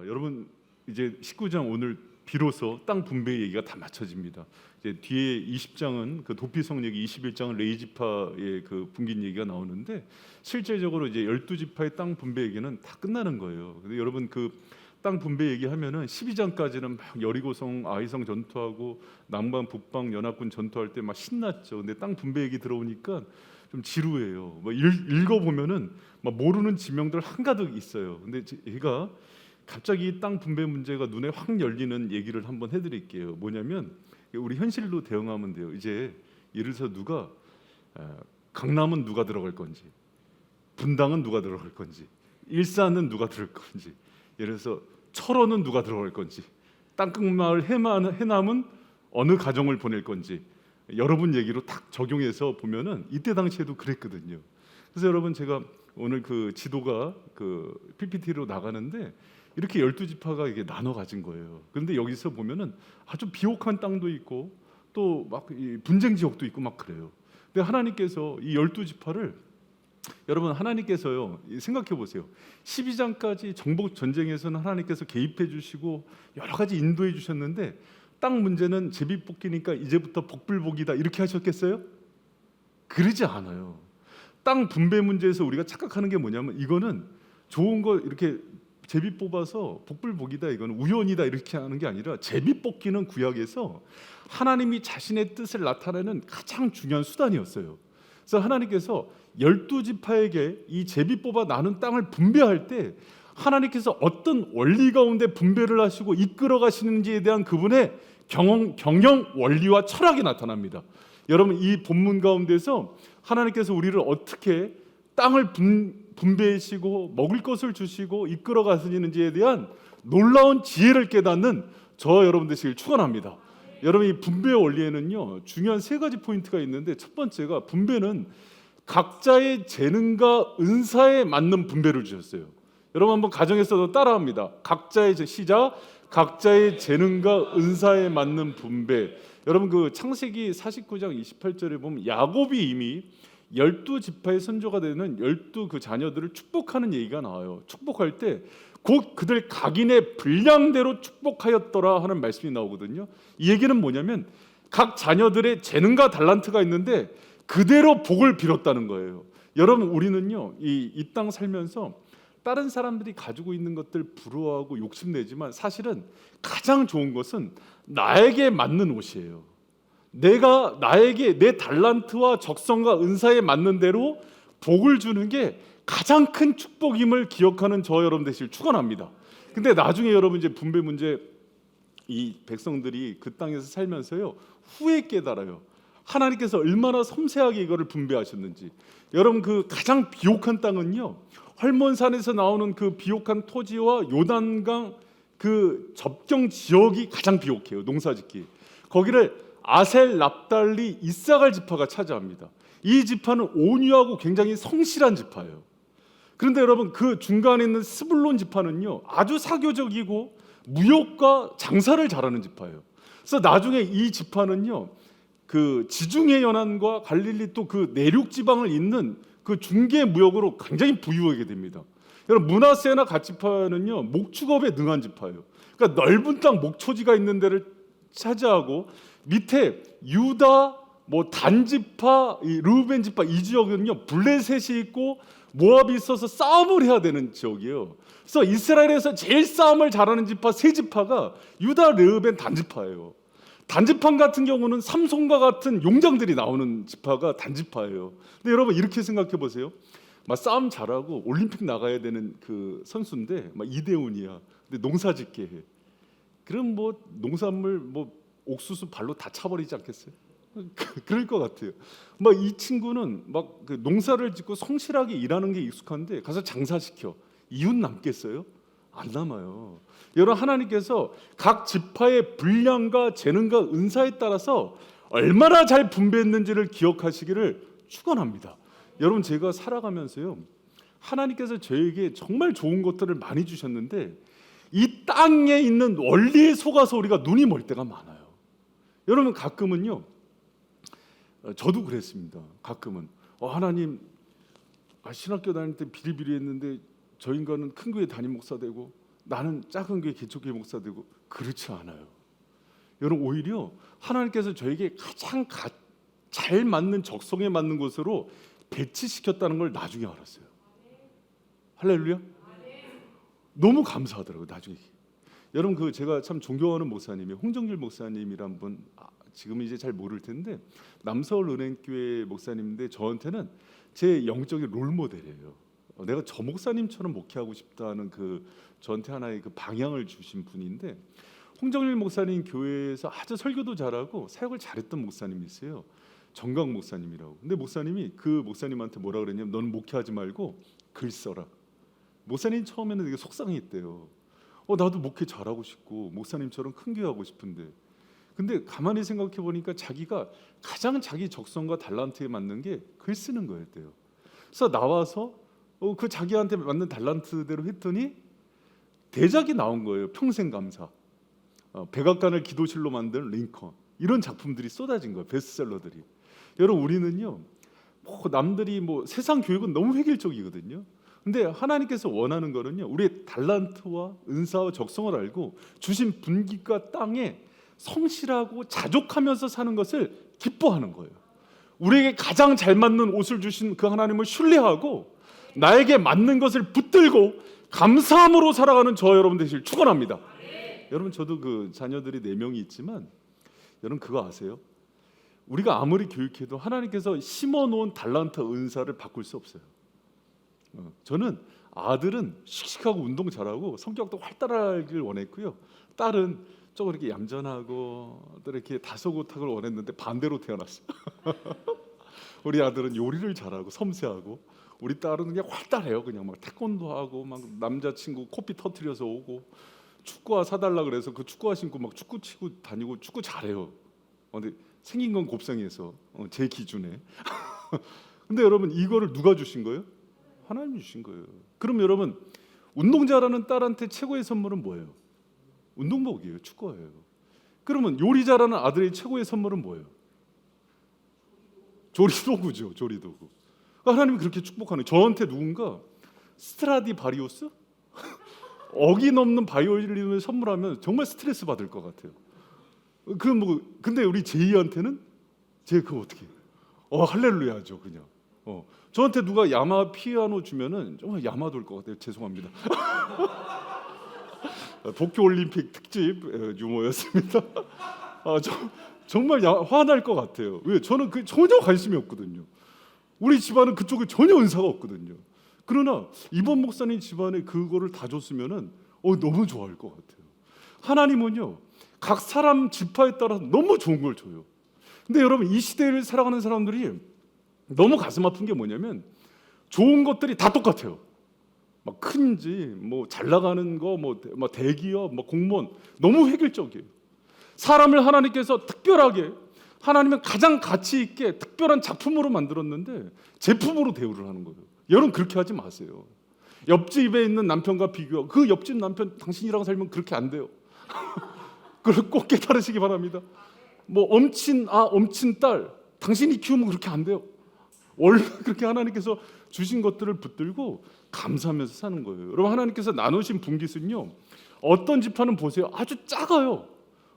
여러분 이제 19장 오늘 비로소 땅 분배 얘기가 다 맞춰집니다. 이제 뒤에 20장은 그 도피성 얘기, 21장은 레위지파의 그 분긴 얘기가 나오는데 실제적으로 이제 12지파의 땅 분배 얘기는 다 끝나는 거예요. 근데 여러분 그 땅 분배 얘기하면은 12장까지는 막 여리고성, 아이성 전투하고 남방, 북방 연합군 전투할 때 막 신났죠. 근데 땅 분배 얘기 들어오니까 좀 지루해요. 뭐 읽어 보면은 막 모르는 지명들 한가득 있어요. 근데 제가 갑자기 이 땅 분배 문제가 눈에 확 열리는 얘기를 한번 해드릴게요. 뭐냐면 우리 현실로 대응하면 돼요. 이제 예를 들어서 누가 강남은 누가 들어갈 건지, 분당은 누가 들어갈 건지, 일산은 누가 들어갈 건지, 예를 들어서 철원은 누가 들어갈 건지, 땅끝마을 해남은 어느 가정을 보낼 건지 여러분 얘기로 딱 적용해서 보면은 이때 당시에도 그랬거든요. 그래서 여러분 제가 오늘 그 지도가 그 PPT로 나가는데 이렇게 12지파가 이게 나눠 가진 거예요. 그런데 여기서 보면은 아주 비옥한 땅도 있고 또 막 분쟁 지역도 있고 막 그래요. 근데 하나님께서 이 12지파를 여러분 하나님께서요 생각해 보세요. 12장까지 정복 전쟁에서는 하나님께서 개입해 주시고 여러 가지 인도해 주셨는데 땅 문제는 제비뽑기니까 이제부터 복불복이다 이렇게 하셨겠어요? 그러지 않아요. 땅 분배 문제에서 우리가 착각하는 게 뭐냐면 이거는 좋은 거 이렇게 제비 뽑아서 복불복이다 이거는 우연이다 이렇게 하는 게 아니라 제비 뽑기는 구약에서 하나님이 자신의 뜻을 나타내는 가장 중요한 수단이었어요. 그래서 하나님께서 12지파에게 이 제비 뽑아 나눈 땅을 분배할 때 하나님께서 어떤 원리 가운데 분배를 하시고 이끌어 가시는지에 대한 그분의 경영 원리와 철학이 나타납니다. 여러분 이 본문 가운데서 하나님께서 우리를 어떻게 땅을 분배하시고 먹을 것을 주시고 이끌어 가시는지에 대한 놀라운 지혜를 깨닫는 저 여러분 되시길 축원합니다. 여러분 이 분배 원리에는요 중요한 세 가지 포인트가 있는데 첫 번째가 분배는 각자의 재능과 은사에 맞는 분배를 주셨어요. 여러분 한번 가정에서도 따라합니다. 각자의 재능과 은사에 맞는 분배. 여러분 그 창세기 49장 28절에 보면 야곱이 이미 12지파의 선조가 되는 12 그 자녀들을 축복하는 얘기가 나와요. 축복할 때 곧 그들 각인의 분량대로 축복하였더라 하는 말씀이 나오거든요. 이 얘기는 뭐냐면 각 자녀들의 재능과 달란트가 있는데 그대로 복을 빌었다는 거예요. 여러분 우리는요 이 땅 살면서 다른 사람들이 가지고 있는 것들 부러워하고 욕심내지만 사실은 가장 좋은 것은 나에게 맞는 옷이에요. 내가 나에게 내 달란트와 적성과 은사에 맞는 대로 복을 주는 게 가장 큰 축복임을 기억하는 저 여러분 되시길 축원합니다. 근데 나중에 여러분 이제 분배 문제 이 백성들이 그 땅에서 살면서요 후에 깨달아요. 하나님께서 얼마나 섬세하게 이거를 분배하셨는지. 여러분 그 가장 비옥한 땅은요 헐몬산에서 나오는 그 비옥한 토지와 요단강 그 접경 지역이 가장 비옥해요. 농사짓기. 거기를 아셀, 납달리, 이사갈 지파가 차지합니다. 이 지파는 온유하고 굉장히 성실한 지파예요. 그런데 여러분 그 중간에 있는 스불론 지파는요 아주 사교적이고 무역과 장사를 잘하는 지파예요. 그래서 나중에 이 지파는요 그 지중해 연안과 갈릴리 또 그 내륙 지방을 잇는 그 중개 무역으로 굉장히 부유하게 됩니다. 여러분 므낫세나 갓지파는요 목축업에 능한 지파예요. 그러니까 넓은 땅 목초지가 있는 데를 차지하고 밑에 유다 뭐 단지파, 르우벤 지파 이 지역은요 블레셋이 있고 모압이 있어서 싸움을 해야 되는 지역이에요. 그래서 이스라엘에서 제일 싸움을 잘하는 지파 세 지파가 유다, 르우벤, 단지파예요. 단지파 같은 경우는 삼손과 같은 용장들이 나오는 지파가 단지파예요. 근데 여러분 이렇게 생각해 보세요. 막 싸움 잘하고 올림픽 나가야 되는 그 선수인데 막 이대훈이야. 근데 농사짓게 해. 그럼 뭐 농산물 뭐 옥수수 발로 다 차버리지 않겠어요? 그럴 것 같아요. 막 이 친구는 막 그 농사를 짓고 성실하게 일하는 게 익숙한데 가서 장사시켜 이웃 남겠어요? 안 남아요. 여러분 하나님께서 각 지파의 분량과 재능과 은사에 따라서 얼마나 잘 분배했는지를 기억하시기를 축원합니다. 여러분 제가 살아가면서요 하나님께서 저에게 정말 좋은 것들을 많이 주셨는데 이 땅에 있는 원리에 속아서 우리가 눈이 멀 때가 많아요. 여러분 가끔은요 저도 그랬습니다. 가끔은 하나님 신학교 다닐 때 비리비리했는데 저 인간은 큰 교회 담임 목사 되고 나는 작은 교회 개척교회 목사 되고 그렇지 않아요. 여러분 오히려 하나님께서 저에게 가장 잘 맞는 적성에 맞는 곳으로 배치시켰다는 걸 나중에 알았어요. 할렐루야. 너무 감사하더라고요. 나중에. 여러분 제가 참 존경하는 목사님이 홍정길 목사님이란 분 지금 이제 잘 모를 텐데 남서울 은행교회 목사님인데 저한테는 제 영적인 롤모델이에요. 내가 저 목사님처럼 목회하고 싶다는 저한테 하나의 방향을 주신 분인데 홍정일 목사님 교회에서 아주 설교도 잘하고 사역을 잘했던 목사님이 있어요. 정강 목사님이라고. 근데 목사님이 목사님한테 뭐라 그랬냐면 너는 목회하지 말고 글 써라. 목사님 처음에는 되게 속상했대요. 나도 목회 잘하고 싶고 목사님처럼 큰 교회 하고 싶은데 근데 가만히 생각해 보니까 자기가 가장 자기 적성과 달란트에 맞는 게 글 쓰는 거였대요. 그래서 나와서 자기한테 맞는 달란트대로 했더니 대작이 나온 거예요. 평생 감사, 백악관을 기도실로 만든 링컨 이런 작품들이 쏟아진 거예요. 베스트셀러들이. 여러분 우리는요 남들이 세상 교육은 너무 획일적이거든요. 근데 하나님께서 원하는 거는요 우리의 달란트와 은사와 적성을 알고 주신 분기과 땅에 성실하고 자족하면서 사는 것을 기뻐하는 거예요. 우리에게 가장 잘 맞는 옷을 주신 그 하나님을 신뢰하고 나에게 맞는 것을 붙들고 감사함으로 살아가는 저 여러분 되시길 축원합니다. 여러분 저도 자녀들이 4명이 있지만 여러분 그거 아세요? 우리가 아무리 교육해도 하나님께서 심어놓은 달란트 은사를 바꿀 수 없어요. 저는 아들은 씩씩하고 운동 잘하고 성격도 활달하길 원했고요. 딸은 조금 이렇게 얌전하고 또 이렇게 다소곳하길 원했는데 반대로 태어났어요. 우리 아들은 요리를 잘하고 섬세하고 우리 딸은 그냥 활달해요. 그냥 막 태권도 하고 막 남자친구 코피 터트려서 오고 축구화 사달라 그래서 그 축구화 신고 막 축구 치고 다니고 축구 잘해요. 근데 생긴 건 곱상해서 제 기준에. 근데 여러분 이거를 누가 주신 거예요? 하나님 주신 거예요. 그럼 여러분 운동 잘하는 딸한테 최고의 선물은 뭐예요? 운동복이에요. 축구화예요. 그러면 요리 잘하는 아들의 최고의 선물은 뭐예요? 조리도구죠. 조리도구. 하나님이 그렇게 축복하는. 저한테 누군가 스트라디바리우스 어기 넘는 바이올린을 선물하면 정말 스트레스 받을 것 같아요. 근데 우리 제이한테는 제가 그거 어떻게 해요? 할렐루야죠 그냥. 저한테 누가 야마 피아노 주면은 정말 야마도일 것 같아요. 죄송합니다. 도쿄올림픽 특집 유머였습니다. 정말 화날 것 같아요. 왜? 저는 전혀 관심이 없거든요. 우리 집안은 그쪽에 전혀 은사가 없거든요. 그러나 이번 목사님 집안에 그거를 다 줬으면은 너무 좋아할 것 같아요. 하나님은요 각 사람 지파에 따라서 너무 좋은 걸 줘요. 근데 여러분 이 시대를 살아가는 사람들이 너무 가슴 아픈 게 뭐냐면 좋은 것들이 다 똑같아요. 막 큰지 잘 나가는 거 대기업 공무원 너무 획일적이에요. 사람을 하나님께서 특별하게 하나님은 가장 가치 있게 특별한 작품으로 만들었는데 제품으로 대우를 하는 거예요. 여러분 그렇게 하지 마세요. 옆집에 있는 남편과 비교. 그 옆집 남편 당신이랑 살면 그렇게 안 돼요. 그걸 꼭 깨달으시기 바랍니다. 엄친 딸 당신이 키우면 그렇게 안 돼요. 원래 그렇게 하나님께서 주신 것들을 붙들고 감사하면서 사는 거예요. 여러분 하나님께서 나누신 분깃은요 어떤 지파는 보세요 아주 작아요.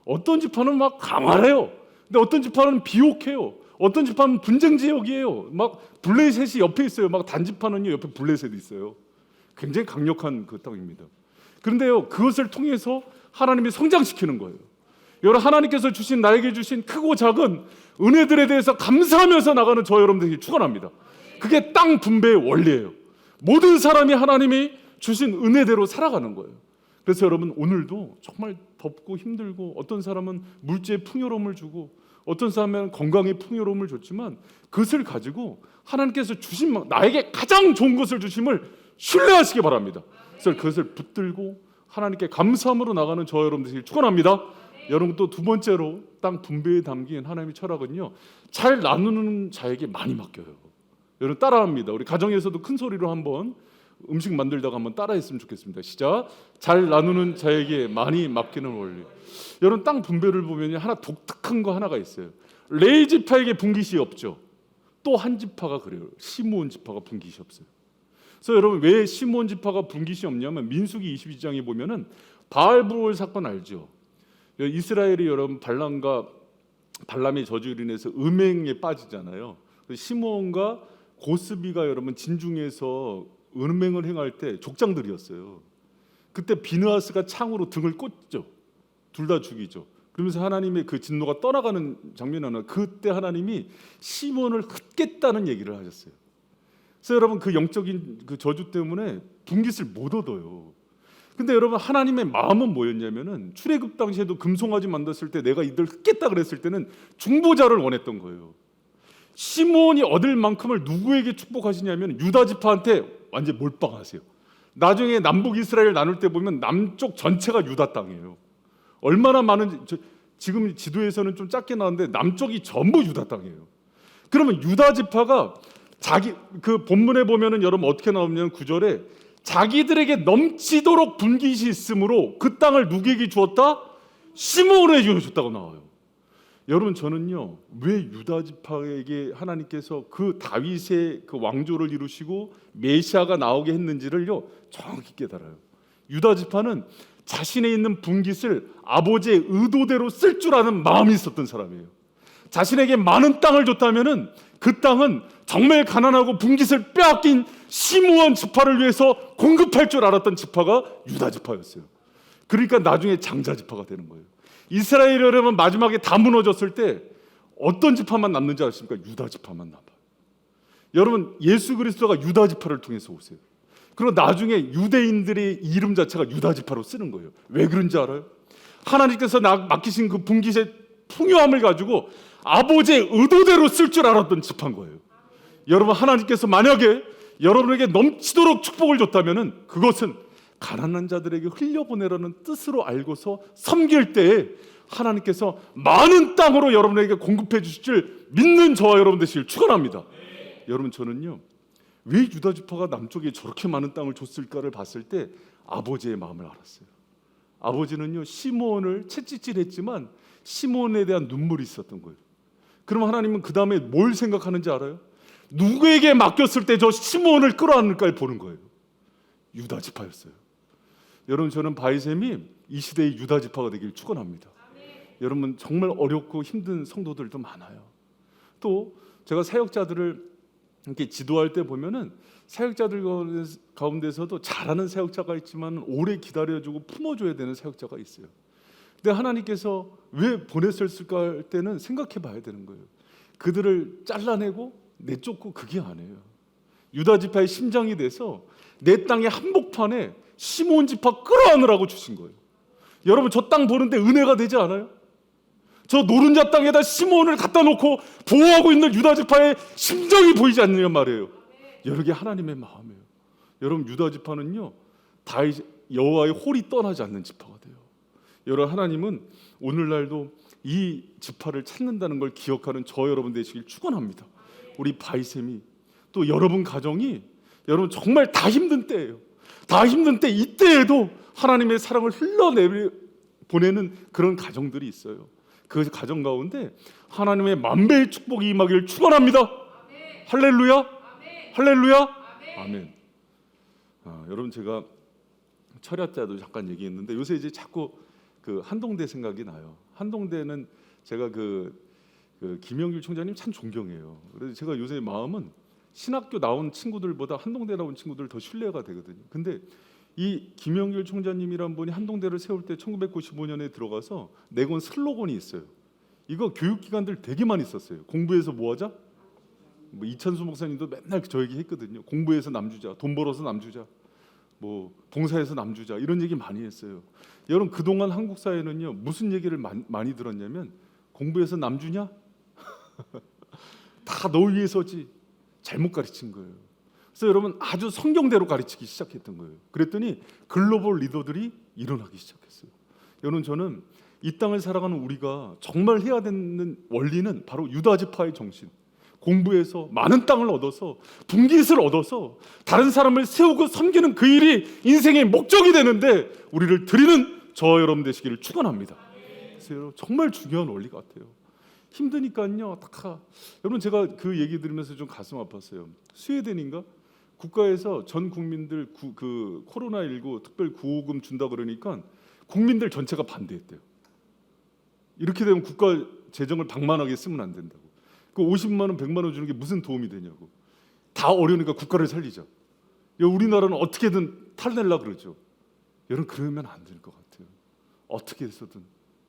어떤 지파는 막 강활해요. 근데 어떤 지파는 비옥해요. 어떤 지파는 분쟁 지역이에요. 막 블레셋이 옆에 있어요. 막 단지파는요 옆에 블레셋이 있어요. 굉장히 강력한 그 땅입니다. 그런데요 그것을 통해서 하나님이 성장시키는 거예요. 여러분 하나님께서 주신 나에게 주신 크고 작은 은혜들에 대해서 감사하면서 나가는 저 여러분들이 축원합니다. 그게 땅 분배의 원리예요. 모든 사람이 하나님이 주신 은혜대로 살아가는 거예요. 그래서 여러분 오늘도 정말 덥고 힘들고 어떤 사람은 물질의 풍요로움을 주고 어떤 사람은 건강의 풍요로움을 줬지만 그것을 가지고 하나님께서 주신 나에게 가장 좋은 것을 주심을 신뢰하시기 바랍니다. 그래서 그것을 붙들고 하나님께 감사함으로 나가는 저 여러분들이 축원합니다. 여러분 또 두 번째로 땅 분배에 담긴 하나님의 철학은요 잘 나누는 자에게 많이 맡겨요. 여러분 따라합니다. 우리 가정에서도 큰 소리로 한번 음식 만들다가 한번 따라했으면 좋겠습니다. 시작. 잘 나누는 자에게 많이 맡기는 원리. 여러분 땅 분배를 보면 하나 독특한 거 하나가 있어요. 레위 지파에게 분깃이 없죠. 또 한 지파가 그래요. 시므온 지파가 분깃이 없어요. 그래서 여러분 왜 시므온 지파가 분깃이 없냐면 민수기 22장에 보면은 바알브올 사건 알죠? 이스라엘이 여러분 발람의 저주로 인해서 음행에 빠지잖아요. 시므온과 고스비가 여러분 진중에서 음행을 행할 때 족장들이었어요. 그때 비느하스가 창으로 등을 꽂죠. 둘 다 죽이죠. 그러면서 하나님의 그 진노가 떠나가는 장면이 나와요. 그때 하나님이 시므온을 흩겠다는 얘기를 하셨어요. 그래서 여러분 그 영적인 그 저주 때문에 분깃을 못 얻어요. 근데 여러분 하나님의 마음은 뭐였냐면은 출애굽 당시에도 금송아지 만들었을 때 내가 이들 흩겠다 그랬을 때는 중보자를 원했던 거예요. 시므온이 얻을 만큼을 누구에게 축복하시냐면 유다 지파한테 완전 몰빵하세요. 나중에 남북 이스라엘 나눌 때 보면 남쪽 전체가 유다 땅이에요. 얼마나 많은지 지금 지도에서는 좀 작게 나왔는데 남쪽이 전부 유다 땅이에요. 그러면 유다 지파가 자기 그 본문에 보면은 여러분 어떻게 나오냐면 9절에 자기들에게 넘치도록 분깃이 있으므로 그 땅을 누구에게 주었다? 시므온에게 줬다고 나와요. 여러분 저는요 왜 유다 지파에게 하나님께서 그 다윗의 그 왕조를 이루시고 메시아가 나오게 했는지를요 정확히 깨달아요. 유다 지파는 자신에 있는 분깃을 아버지의 의도대로 쓸 줄 아는 마음이 있었던 사람이에요. 자신에게 많은 땅을 줬다면은 그 땅은 정말 가난하고 분깃을 빼앗긴 시므온 지파를 위해서 공급할 줄 알았던 지파가 유다 지파였어요. 그러니까 나중에 장자 지파가 되는 거예요. 이스라엘 여러분 마지막에 다 무너졌을 때 어떤 지파만 남는지 아십니까? 유다 지파만 남아요. 여러분 예수 그리스도가 유다 지파를 통해서 오세요. 그리고 나중에 유대인들의 이름 자체가 유다 지파로 쓰는 거예요. 왜 그런지 알아요? 하나님께서 맡기신 그 분깃의 풍요함을 가지고 아버지의 의도대로 쓸 줄 알았던 지파인 거예요. 여러분 하나님께서 만약에 여러분에게 넘치도록 축복을 줬다면은 그것은 가난한 자들에게 흘려보내라는 뜻으로 알고서 섬길 때에 하나님께서 많은 땅으로 여러분에게 공급해 주실 줄 믿는 저와 여러분 되시길 축원합니다. 여러분 저는요 왜 유다 지파가 남쪽에 저렇게 많은 땅을 줬을까를 봤을 때 아버지의 마음을 알았어요. 아버지는요 시므온을 채찍질했지만 시므온에 대한 눈물이 있었던 거예요. 그럼 하나님은 그 다음에 뭘 생각하는지 알아요? 누구에게 맡겼을 때 저 시므온을 끌어안을까를 보는 거예요. 유다 지파였어요. 여러분 저는 바이셈이 이 시대의 유다 지파가 되길 축원합니다. 여러분 정말 어렵고 힘든 성도들도 많아요. 또 제가 사역자들을 이렇게 지도할 때 보면은 사역자들 가운데서도 잘하는 사역자가 있지만 오래 기다려주고 품어줘야 되는 사역자가 있어요. 근데 하나님께서 왜 보냈을까 할 때는 생각해 봐야 되는 거예요. 그들을 잘라내고 내쫓고 그게 아니에요. 유다 지파의 심장이 돼서 내 땅의 한복판에 시므온 지파 끌어안으라고 주신 거예요. 여러분 저 땅 보는데 은혜가 되지 않아요? 저 노른자 땅에다 시므온을 갖다 놓고 보호하고 있는 유다 지파의 심정이 보이지 않느냐 말이에요. 여러분 이게 하나님의 마음이에요. 여러분 유다 지파는요 다윗 여호와의 홀이 떠나지 않는 지파가 돼요. 여러분 하나님은 오늘날도 이 지파를 찾는다는 걸 기억하는 저 여러분 되시길 축원합니다. 우리 바이셈이 또 여러분 가정이 여러분 정말 다 힘든 때예요. 다 힘든 때 이때에도 하나님의 사랑을 흘러내 보내는 그런 가정들이 있어요. 그 가정 가운데 하나님의 만배의 축복이 임하기를 축원합니다. 할렐루야, 할렐루야, 아멘. 여러분 제가 철야 때도 잠깐 얘기했는데 요새 이제 자꾸 그 한동대 생각이 나요. 한동대는 제가 그 김영길 총장님 참 존경해요. 그래서 제가 요새 마음은 신학교 나온 친구들보다 한동대 나온 친구들 더 신뢰가 되거든요. 근데 이 김영길 총장님이란 분이 한동대를 세울 때 1995년에 들어가서 내건 슬로건이 있어요. 이거 교육기관들 되게 많이 썼어요. 공부해서 뭐하자? 뭐 이찬수 목사님도 맨날 저 얘기 했거든요. 공부해서 남주자, 돈 벌어서 남주자, 뭐 봉사해서 남주자 이런 얘기 많이 했어요. 여러분 그동안 한국 사회는요 무슨 얘기를 많이 들었냐면 공부해서 남주냐? 다 너 위해서지. 잘못 가르친 거예요. 그래서 여러분 아주 성경대로 가르치기 시작했던 거예요. 그랬더니 글로벌 리더들이 일어나기 시작했어요. 여러분 저는 이 땅을 살아가는 우리가 정말 해야 되는 원리는 바로 유다 지파의 정신. 공부해서 많은 땅을 얻어서 분깃을 얻어서 다른 사람을 세우고 섬기는 그 일이 인생의 목적이 되는데 우리를 드리는 저와 여러분 되시기를 축원합니다. 그래서 정말 중요한 원리 같아요. 힘드니까요. 여러분 제가 그 얘기 들으면서 좀 가슴 아팠어요. 스웨덴인가 국가에서 전 국민들 그 코로나19 특별 구호금 준다 그러니까 국민들 전체가 반대했대요. 이렇게 되면 국가 재정을 방만하게 쓰면 안 된다고. 그 50만 원, 100만 원 주는 게 무슨 도움이 되냐고. 다 어려우니까 국가를 살리자. 우리나라는 어떻게든 탈내려 그러죠. 여러분 그러면 안 될 것 같아요. 어떻게 해서든.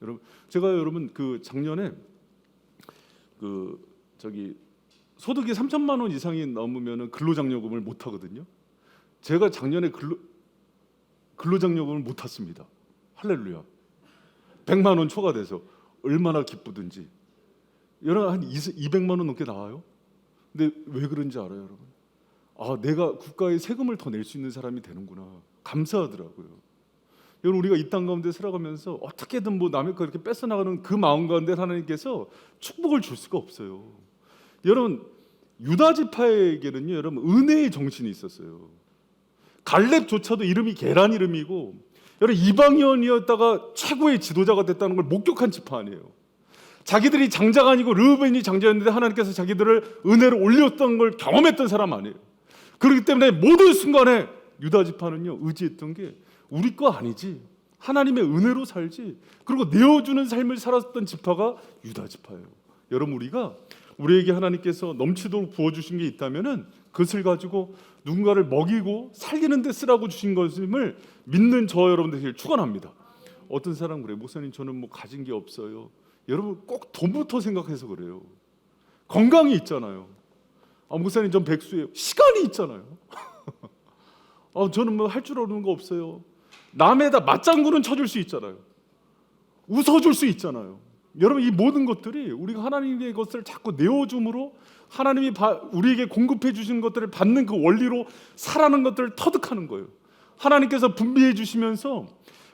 여러분 제가 여러분 그 작년에 소득이 3천만 원 이상이 넘으면 근로장려금을 못 하거든요. 제가 작년에 근로장려금을 못 탔습니다. 할렐루야. 100만 원 초과돼서 얼마나 기쁘든지. 여러분 한 200만 원 넘게 나와요. 근데 왜 그런지 알아요, 여러분? 아, 내가 국가에 세금을 더 낼 수 있는 사람이 되는구나. 감사하더라고요. 여러분 우리가 이 땅 가운데 살아가면서 어떻게든 뭐 남의 거 이렇게 뺏어 나가는 그 마음 가운데 하나님께서 축복을 줄 수가 없어요. 여러분 유다 지파에게는요, 여러분 은혜의 정신이 있었어요. 갈렙조차도 이름이 계란 이름이고, 여러분 이방인이었다가 최고의 지도자가 됐다는 걸 목격한 지파 아니에요. 자기들이 장자가 아니고 르우벤이 장자였는데 하나님께서 자기들을 은혜로 올렸던 걸 경험했던 사람 아니에요. 그렇기 때문에 모든 순간에 유다 지파는요 의지했던 게 우리 거 아니지, 하나님의 은혜로 살지, 그리고 내어주는 삶을 살았던 지파가 유다 지파예요. 여러분 우리에게 하나님께서 넘치도록 부어주신 게 있다면은 그것을 가지고 누군가를 먹이고 살리는 데 쓰라고 주신 것임을 믿는 저 여러분들 되길 축원합니다. 어떤 사람 그래, 목사님 저는 뭐 가진 게 없어요. 여러분 꼭 돈부터 생각해서 그래요. 건강이 있잖아요. 목사님 전 백수예요. 시간이 있잖아요. 저는 뭐 할 줄 아는 거 없어요. 남에다 맞장구는 쳐줄 수 있잖아요. 웃어줄 수 있잖아요. 여러분 이 모든 것들이 우리가 하나님의 것을 자꾸 내어줌으로 하나님이 우리에게 공급해 주신 것들을 받는 그 원리로 살아가는 것들을 터득하는 거예요. 하나님께서 분배해 주시면서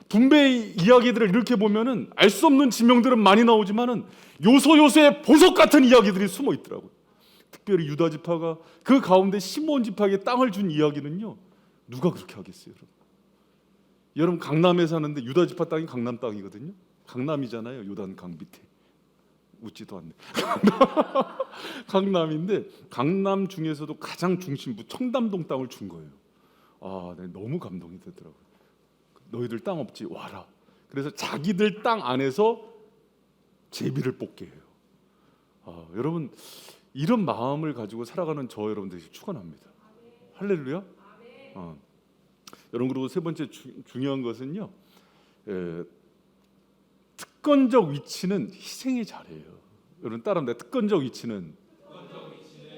분배의 이야기들을 이렇게 보면은 알 수 없는 지명들은 많이 나오지만은 요소요소에 보석 같은 이야기들이 숨어 있더라고요. 특별히 유다 지파가 그 가운데 시몬 지파에게 땅을 준 이야기는요, 누가 그렇게 하겠어요, 여러분? 여러분 강남에 사는데 유다 지파 땅이 강남 땅이거든요. 강남이잖아요. 요단강 밑에. 웃지도 않네. 강남인데 강남 중에서도 가장 중심부 청담동 땅을 준 거예요. 네, 너무 감동이 되더라고요. 너희들 땅 없지? 와라. 그래서 자기들 땅 안에서 제비를 뽑게 해요. 여러분 이런 마음을 가지고 살아가는 저 여러분들이 축원합니다. 할렐루야. 여러분 그리고 세 번째 중요한 것은요, 특권적 위치는 희생의 자리예요. 여러분 따라합니다. 특권적 위치는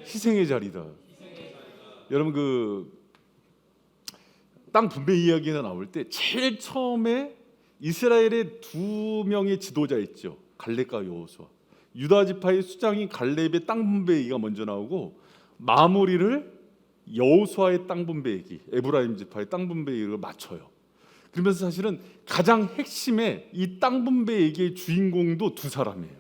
희생의 자리다. 여러분 그 땅 분배 이야기가 나올 때 제일 처음에 이스라엘의 두 명의 지도자 있죠. 갈렙과 여호수아. 유다 지파의 수장인 갈렙의 땅 분배 얘기가 먼저 나오고, 마무리를 여호수아의 땅 분배 얘기, 에브라임 지파의 땅 분배 얘기를 맞춰요. 그러면서 사실은 가장 핵심의 이 땅 분배 얘기의 주인공도 두 사람이에요.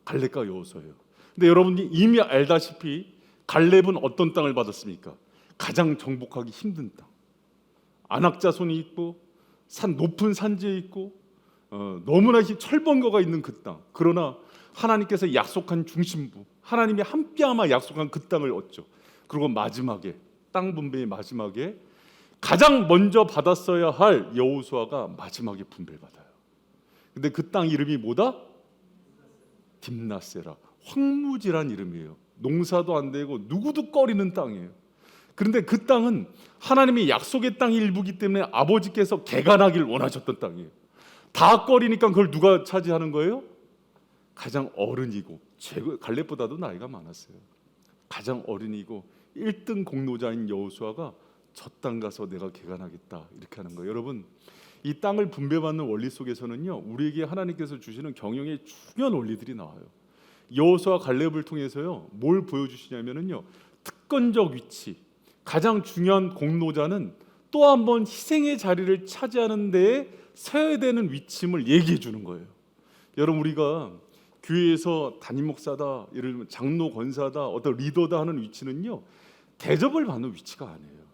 갈렙과 여호수아예요. 근데 여러분이 이미 알다시피 갈렙은 어떤 땅을 받았습니까? 가장 정복하기 힘든 땅. 안악자손이 있고 높은 산지에 있고 너무나 철번거가 있는 그 땅. 그러나 하나님께서 약속한 중심부, 하나님이 함께하마 약속한 그 땅을 얻죠. 그리고 마지막에 땅 분배의 마지막에 가장 먼저 받았어야 할 여호수아가 마지막에 분배를 받아요. 근데 그 땅 이름이 뭐다? 딥나세라. 황무지란 이름이에요. 농사도 안 되고 누구도 꺼리는 땅이에요. 그런데 그 땅은 하나님의 약속의 땅의 일부이기 때문에 아버지께서 개간하길 원하셨던 땅이에요. 다 꺼리니까 그걸 누가 차지하는 거예요? 가장 어른이고 갈렙보다도 나이가 많았어요. 가장 어른이고 1등 공로자인 여호수아가 저 땅 가서 내가 개간하겠다 이렇게 하는 거예요. 여러분 이 땅을 분배받는 원리 속에서는요, 우리에게 하나님께서 주시는 경영의 중요한 원리들이 나와요. 여호수아 갈렙을 통해서요 뭘 보여주시냐면은요, 특권적 위치, 가장 중요한 공로자는 또 한 번 희생의 자리를 차지하는 데에 서야 되는 위치임을 얘기해 주는 거예요. 여러분 우리가 교회에서 담임 목사다, 예를 들면 장로 권사다, 어떤 리더다 하는 위치는요 대접을 받는 위치가 아니에요.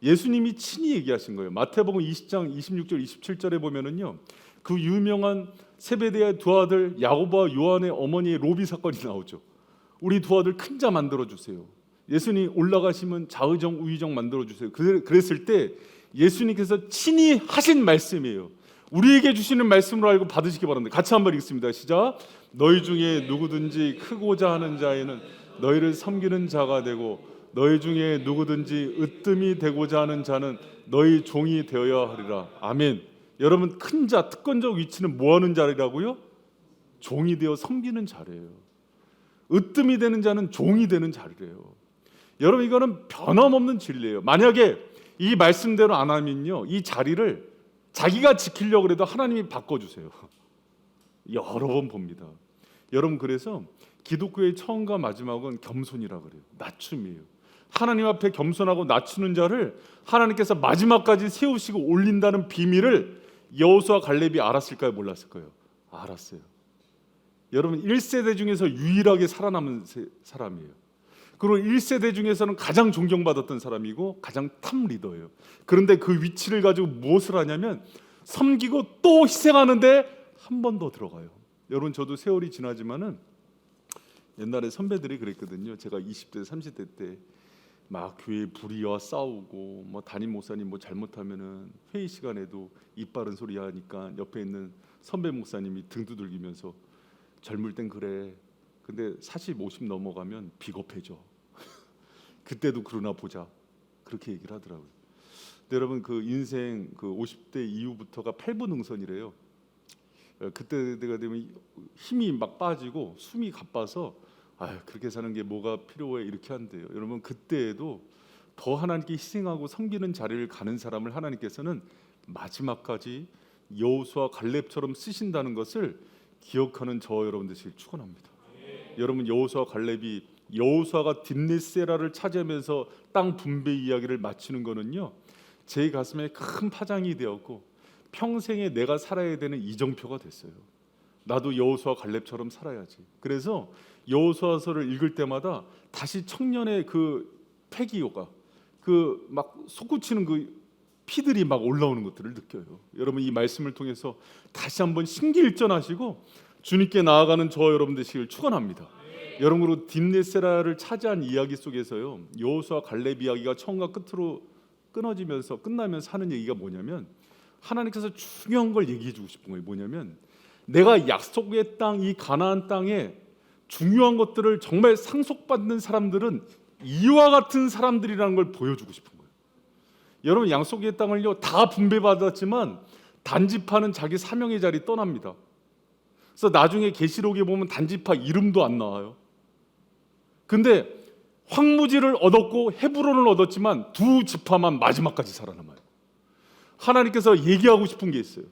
예수님이 친히 얘기하신 거예요. 마태복음 20장 26절 27절에 보면은요, 그 유명한 세베대의 두 아들 야고보와 요한의 어머니의 로비 사건이 나오죠. 우리 두 아들 큰 자 만들어 주세요. 예수님 올라가시면 좌의정 우의정 만들어주세요. 그랬을 때 예수님께서 친히 하신 말씀이에요. 우리에게 주시는 말씀으로 알고 받으시기 바랍니다. 같이 한번 읽습니다. 시작. 너희 중에 누구든지 크고자 하는 자에는 너희를 섬기는 자가 되고 너희 중에 누구든지 으뜸이 되고자 하는 자는 너희 종이 되어야 하리라. 아멘. 여러분, 큰 자, 특권적 위치는 뭐 하는 자리라고요? 종이 되어 섬기는 자래요. 으뜸이 되는 자는 종이 되는 자리래요. 여러분, 이거는 변함없는 진리예요. 만약에 이 말씀대로 안 하면요, 이 자리를 자기가 지키려고 해도 하나님이 바꿔주세요. 여러 번 봅니다. 여러분, 그래서 기독교의 처음과 마지막은 겸손이라 그래요. 낮춤이에요. 하나님 앞에 겸손하고 낮추는 자를 하나님께서 마지막까지 세우시고 올린다는 비밀을 여호수아 갈렙이 알았을까요? 몰랐을까요? 알았어요. 여러분, 1세대 중에서 유일하게 살아남은 사람이에요. 그리고 1세대 중에서는 가장 존경받았던 사람이고 가장 탑 리더예요. 그런데 그 위치를 가지고 무엇을 하냐면 섬기고 또 희생하는데 한 번 더 들어가요. 여러분, 저도 세월이 지나지만은 옛날에 선배들이 그랬거든요. 제가 20대 30대 때 막 교회 불의와 싸우고 뭐 담임 목사님 뭐 잘못하면은 회의 시간에도 입 바른 소리 하니까 옆에 있는 선배 목사님이 등 두들기면서 젊을 땐 그래. 근데 40, 50 넘어가면 비겁해져. 그때도 그러나 보자. 그렇게 얘기를 하더라고요. 근데 여러분, 그 인생 그 50대 이후부터가 8분 응선이래요. 그때가 되면 힘이 막 빠지고 숨이 가빠서 그렇게 사는 게 뭐가 필요해 이렇게 한대요. 여러분, 그때에도 더 하나님께 희생하고 섬기는 자리를 가는 사람을 하나님께서는 마지막까지 여호수아 갈렙처럼 쓰신다는 것을 기억하는 저 여러분 되시길 축원합니다. 여러분, 여호수아 갈렙이 여호수아가 딥네세라를 차지하면서 땅 분배 이야기를 마치는 거는요, 제 가슴에 큰 파장이 되었고 평생에 내가 살아야 되는 이정표가 됐어요. 나도 여호수아 갈렙처럼 살아야지. 그래서 여호수아서를 읽을 때마다 다시 청년의 그 패기가 그 막 솟구치는 그 피들이 막 올라오는 것들을 느껴요. 여러분, 이 말씀을 통해서 다시 한번 신기일전하시고 주님께 나아가는 저 여러분 되시길 축원합니다. 여러분, 그리고 딥네세라를 차지한 이야기 속에서요, 여호수아 갈렙 이야기가 처음과 끝으로 끊어지면서 끝나면서 하는 얘기가 뭐냐면 하나님께서 중요한 걸 얘기해 주고 싶은 거예요. 뭐냐면 내가 약속의 땅, 이 가나안 땅에 중요한 것들을 정말 상속받는 사람들은 이와 같은 사람들이라는 걸 보여주고 싶은 거예요. 여러분, 약속의 땅을요 다 분배받았지만 단지파는 자기 사명의 자리 떠납니다. 그래서 나중에 계시록에 보면 단지파 이름도 안 나와요. 근데 황무지를 얻었고 헤브론을 얻었지만 두 지파만 마지막까지 살아남아요. 하나님께서 얘기하고 싶은 게 있어요.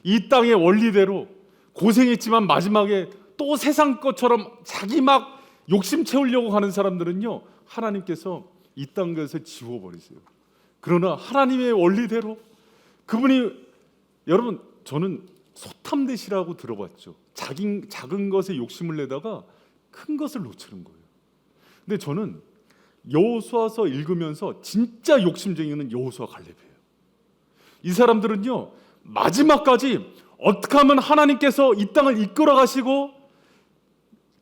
이 땅의 원리대로 고생했지만 마지막에 또 세상 것처럼 자기 막 욕심 채우려고 하는 사람들은요, 하나님께서 이 땅에서 지워버리세요. 그러나 하나님의 원리대로 그분이, 여러분, 저는 소탐대시라고 들어봤죠. 작은 것에 욕심을 내다가 큰 것을 놓치는 거예요. 근데 저는 여호수아서 읽으면서 진짜 욕심쟁이는 여호수아 갈렙이에요. 이 사람들은요 마지막까지 어떻게 하면 하나님께서 이 땅을 이끌어 가시고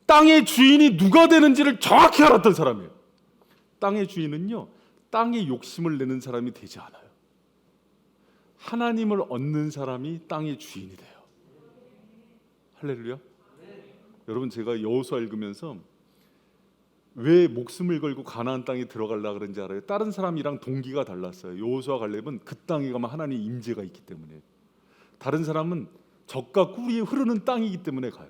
땅의 주인이 누가 되는지를 정확히 알았던 사람이에요. 땅의 주인은요 땅에 욕심을 내는 사람이 되지 않아요. 하나님을 얻는 사람이 땅의 주인이 돼요. 할렐루야. 여러분, 제가 여호수아 읽으면서 왜 목숨을 걸고 가나안 땅에 들어가려고 그런지 알아요? 다른 사람이랑 동기가 달랐어요. 여호수아 갈렙은 그 땅에 가면 하나님 임재가 있기 때문에, 다른 사람은 젖과 꿀이 흐르는 땅이기 때문에 가요.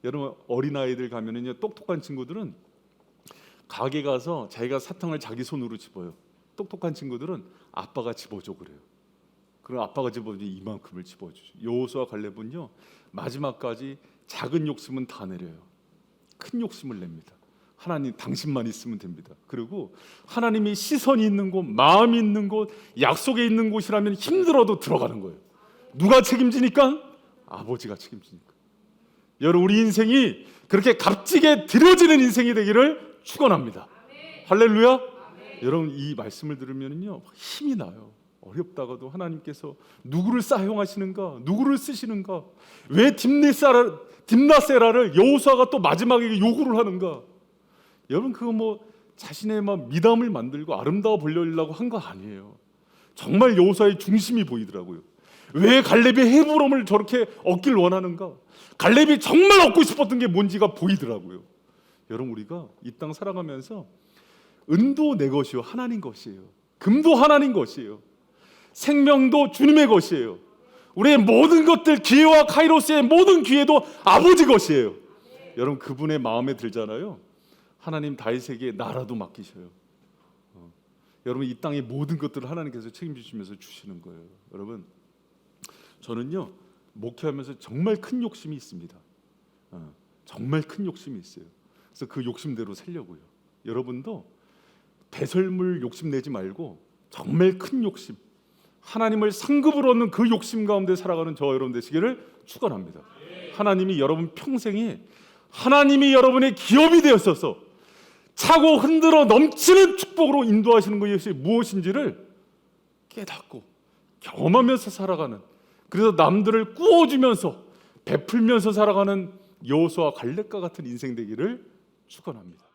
여러분, 어린아이들 가면은요 똑똑한 친구들은 가게 가서 자기가 사탕을 자기 손으로 집어요. 똑똑한 친구들은 아빠가 집어줘 그래요. 그럼 아빠가 집어주니 이만큼을 집어주죠. 여호수아 갈렙은요 마지막까지 작은 욕심은 다 내려요. 큰 욕심을 냅니다. 하나님 당신만 있으면 됩니다. 그리고 하나님이 시선이 있는 곳, 마음이 있는 곳, 약속에 있는 곳이라면 힘들어도 들어가는 거예요. 누가 책임지니까? 아버지가 책임지니까. 여러분, 우리 인생이 그렇게 값지게 드려지는 인생이 되기를 축원합니다. 할렐루야. 여러분, 이 말씀을 들으면요 힘이 나요. 어렵다가도 하나님께서 누구를 사용하시는가, 누구를 쓰시는가, 왜 딥나세라를 여호수아가 또 마지막에 요구를 하는가. 여러분, 그거 뭐 자신의 막 미담을 만들고 아름다워 보이려고 한 거 아니에요. 정말 여호수아의 중심이 보이더라고요. 왜 갈렙이 헤브론을 저렇게 얻길 원하는가? 갈렙이 정말 얻고 싶었던 게 뭔지가 보이더라고요. 여러분, 우리가 이 땅 살아가면서 은도 내 것이요 하나님 것이에요. 금도 하나님 것이에요. 생명도 주님의 것이에요. 우리의 모든 것들, 기회와 카이로스의 모든 기회도 아버지 것이에요. 여러분, 그분의 마음에 들잖아요. 하나님 다윗에게 나라도 맡기셔요. 여러분, 이 땅의 모든 것들을 하나님께서 책임지시면서 주시는 거예요. 여러분, 저는요 목회하면서 정말 큰 욕심이 있습니다. 정말 큰 욕심이 있어요. 그래서 그 욕심대로 살려고요. 여러분도 배설물 욕심 내지 말고 정말 큰 욕심, 하나님을 상급으로 얻는 그 욕심 가운데 살아가는 저와 여러분 되시기를 축원합니다. 하나님이 여러분 평생에 하나님이 여러분의 기업이 되었어서 차고 흔들어 넘치는 축복으로 인도하시는 것이 무엇인지를 깨닫고 경험하면서 살아가는, 그래서 남들을 꾸어주면서 베풀면서 살아가는 여호수아와 갈렙과 같은 인생 되기를 축원합니다.